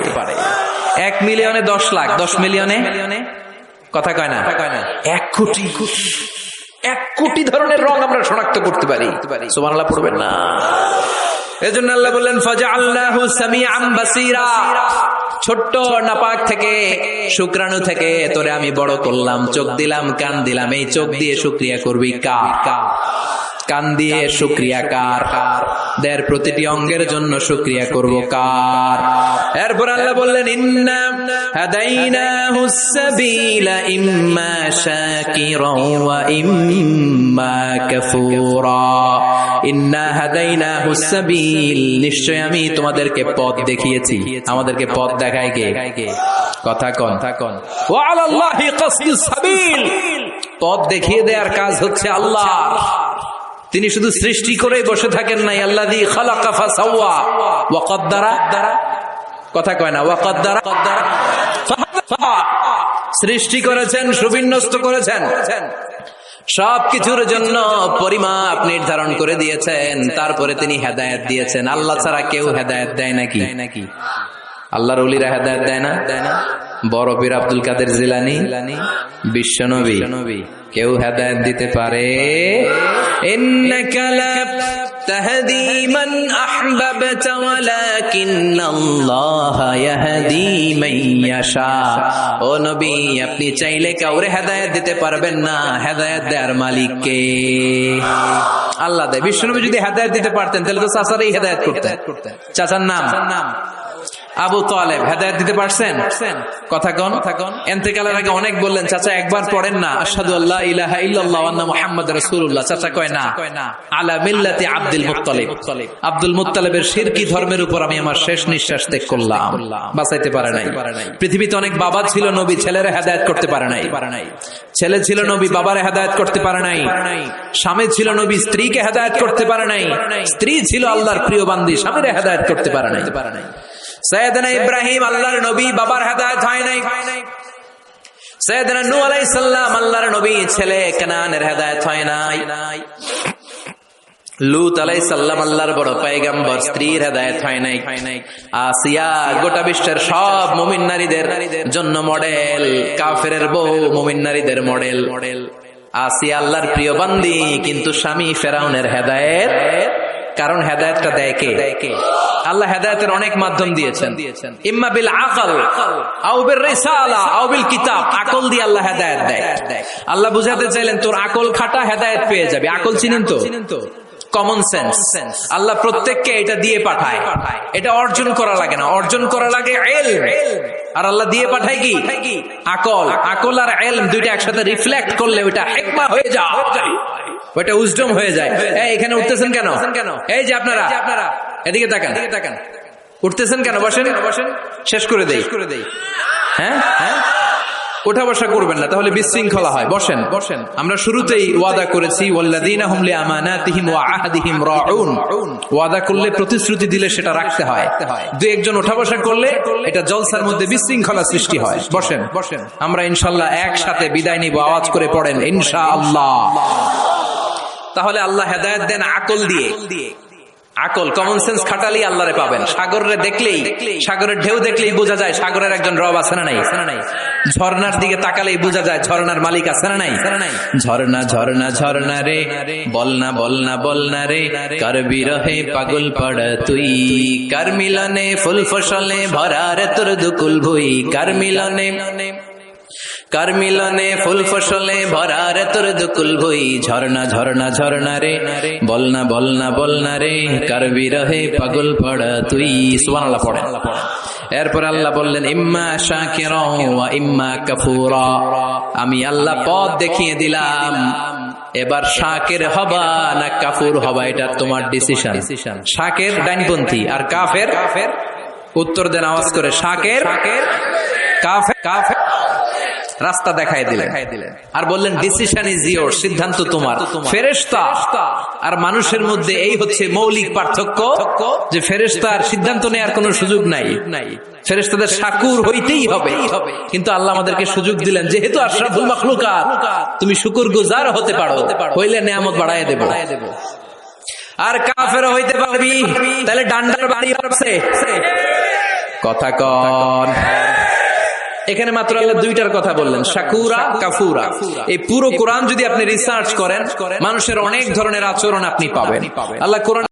[SPEAKER 2] 1 মিলিয়নে 10 লাখ, 10 মিলিয়নে কথা কয় না, 1 কোটি। 1 কোটি ধরনের রং আমরা শনাক্ত করতে পারি। সুবহানাল্লাহ পড়বেন না? এজন্য আল্লাহ বললেন ফাজআলনাহু সামিআন বাসীরা। ছোট্ট নাপাক থেকে, শুক্রাণু থেকে তোরে আমি বড় করলাম, চোখ দিলাম, কান দিলাম। এই চোখ দিয়ে শুকরিয়া করবি কার? কান দিয়ে শুকরিয়া কার? দেহের প্রতিটি অঙ্গের জন্য শুকরিয়া করব কার? এরপর আল্লাহ বললেন ইন্না হাদাইনাহুস সাবিলা ইম্মা শাকিরাও ওয়া ইম্মা কাফুরা। ইন্না হাদাইনাহুস সাবিল, নিশ্চয় আমি তোমাদেরকে পথ দেখিয়েছি। আমাদেরকে পথ দেখায় কে? কথা কন। ওয়া আলাল্লাহি কাসদুস সাবিল, পথ দেখিয়ে দেওয়ার কাজ হচ্ছে আল্লাহর। তিনি শুধু সৃষ্টি করেই বসে থাকেন নাই। আল্লাযী খালাকা ফাসাওয়া ওয়া কদ্দারা, কথা কয় না, ওয়া কদ্দারা, সৃষ্টি করেছেন, সুবিন্যস্ত করেছেন, সবকিছুর জন্য পরিমাপ নির্ধারণ করে দিয়েছেন। তারপরে তিনি হেদায়েত দিয়েছেন। আল্লাহ ছাড়া কেউ হেদায়েত দেয় নাকি? আল্লাহর ওলিরা হেদায়েত দেয় না? বড় পীর আব্দুল কাদের জিলানী, বিশ্বনবী, কেউ হেদায়েত দিতে পারে? ইন্নাকা লা তাহদি মান আহবাবতা ওয়ালাকিন্নাল্লাহা ইয়াহদি মান ইয়াশা। ও নবী, আপনি চাইলে কাউরে হেদায়েত দিতে পারবেন না, হেদায়েত দেওয়ার মালিক কে? আল্লাহ দেয়। বিশ্বনবী যদি হেদায়েত দিতে পারতেন তাহলে তো চাচারই হেদায়েত করতেন। চাচার নাম আবু তালেব, হেদায়েত দিতে পারছেন? কথা কন। ইন্তেকালের আগে অনেক বললেন, চাচা একবার পড়েন না আশহাদু আল্লা ইলাহা ইল্লাল্লাহ ওয়া আন্না মুহাম্মাদুর রাসূলুল্লাহ। চাচা কয় না, আলা মিল্লাতি আব্দুল মুত্তালিব। আব্দুল মুত্তালিবের শিরকি ধর্মের উপর আমি আমার শেষ নিঃশ্বাস ত্যাগ করলাম। বাঁচাইতে পারে নাই। পৃথিবীতে অনেক বাবা ছিল নবী, ছেলেরা হেদায়েত করতে পারে নাই। ছেলে ছিল নবী, বাবারে হেদায়েত করতে পারে নাই। স্বামী ছিল নবী, স্ত্রীকে হেদায়েত করতে পারে নাই। স্ত্রী ছিল আল্লাহর প্রিয় বান্দি, স্বামীরে হেদায়েত করতে পারে নাই। সাইয়েদনা ইব্রাহিম আল্লাহর নবী, বাবার হেদায়েত হয় নাই। সাইয়েদনা নূহ আলাইহিস সালাম আল্লাহর নবী, ছেলে কানানের হেদায়েত হয় নাই। লূত আলাইহিস সালাম আল্লাহর বড় পয়গম্বর, স্ত্রীর হেদায়েত হয় নাই। আসিয়া গোটা বিশ্বের সব মুমিন নারীদের জন্য মডেল, কাফেরের বউ মুমিন নারীদের মডেল। আসিয়া আল্লাহর প্রিয় বান্দি, কিন্তু স্বামী ফেরাউনের হেদায়েত। কারণ হেদায়েতটা দেয় কে? আল্লাহ হেদায়েতের অনেক মাধ্যম দিয়েছেন। ইম্মা বিল আকল আও বির রিসালা আও বিল কিতাব। আকল দিয়ে আল্লাহ হেদায়েত দেয়। আল্লাহ বুঝাতে চাইলেন তোর আকল খাটা, হেদায়েত পেয়ে যাবে। আকল চিনেন তো? Common sense. আল্লাহ প্রত্যেককে এটা দিয়ে পাঠায়। এটা অর্জন করা লাগে না, অর্জন করা লাগে ইলম। আর আল্লাহ দিয়ে পাঠায় কি? আকল। আকল আর ইলম দুইটা একসাথে রিফ্লেক্ট করলে ওইটা হিকমা হয়ে যায়, ওইটা উইজডম হয়ে যায়। এখানে উঠতেছেন কেন? এই যে আপনারা এদিকে তাকান, উঠতেছেন কেন? বসেন, শেষ করে দেই। হ্যাঁ, ওঠা বসা করবেন না, তাহলে বিশৃঙ্খলা হয়। বসেন বসেন। আমরা শুরুতেই ওয়াদা করেছি ওয়াল্লাযীনা হুম লিআমানাতিহিম ওয়া আহদিহিম রাউন। ওয়াদা করলে, প্রতিশ্রুতি দিলে সেটা রাখতে হয়। দুই একজন ওঠা বসা করলে এটা জলসার মধ্যে বিশৃঙ্খলা সৃষ্টি হয়। বসেন বসেন। আমরা ইনশাআল্লাহ একসাথে বিদায় নিব। আওয়াজ করে পড়েন ইনশাআল্লাহ। তাহলে আল্লাহ হেদায়েত দেন আকল দিয়ে। আকল, কমন সেন্স খাটালেই আল্লাহরে পাবেন। সাগরে দেখলেই, সাগরের ঢেউ দেখলেই বোঝা যায় সাগরের একজন রব আছে না নাই? ঝর্ণার দিকে তাকালেই বোঝা যায় ঝর্ণার মালিক আছে না নাই? ঝর্ণা ঝর্ণা ঝর্ণা রে, বলনা বলনা বলনা রে, কার বিরহে পাগল পড় তুই, কার মিলনে ফুল ফসলে ভরা রে তোর দুকুল ভুই, কার মিলনে, কার মিলনে ফুল ফসলে ভরা রে তোর দুকুল ভুই, ঝর্ণা ঝর্ণা ঝর্ণা রে, বলনা বলনা বলনা রে, কার বিরহে পাগল পড়া তুই। সুবহানাল্লাহ পড়েন। এরপর আল্লাহ বললেন ইম্মা শাকিরা ওয়া ইম্মা কাফুরা। আমি আল্লাহ পথ দেখিয়ে দিলাম, এবার শাকির হবা না কাফুর হবা এটা তোমার ডিসিশন। শাকির ডাইনপন্থী আর কাফের, উত্তর দেন আওয়াজ করে, শাকির কাফের, কাফের রাস্তা দেখাই দিলেন আর বললেন ডিসিশন ইজ ইয়োর, সিদ্ধান্ত তোমার। ফেরেশতা আর মানুষের মধ্যে এই হচ্ছে মৌলিক পার্থক্য, যে ফেরেশতার সিদ্ধান্ত নেওয়ার কোনো সুযোগ নাই। ফেরেশতাদের শাকুর হইতেই হবে, কিন্তু আল্লাহ আমাদেরকে সুযোগ দিলেন, যেহেতু আশরাফুল মাখলুকাত তুমি শুকরগুজার হতে পারো, হইলে নেয়ামত বাড়ায় দেব। আর কাফের হইতে পারবি, তাহলে ডান্ডার বাড়ি পারছে কথা কন। এখানে মাত্র আল্লাহ দুইটার কথা বললেন, শাকুরা কাফুরা। এই পুরো কোরআন যদি আপনি রিসার্চ করেন, মানুষের অনেক ধরনের আচরণ আপনি পাবেন। আল্লাহ কোরআন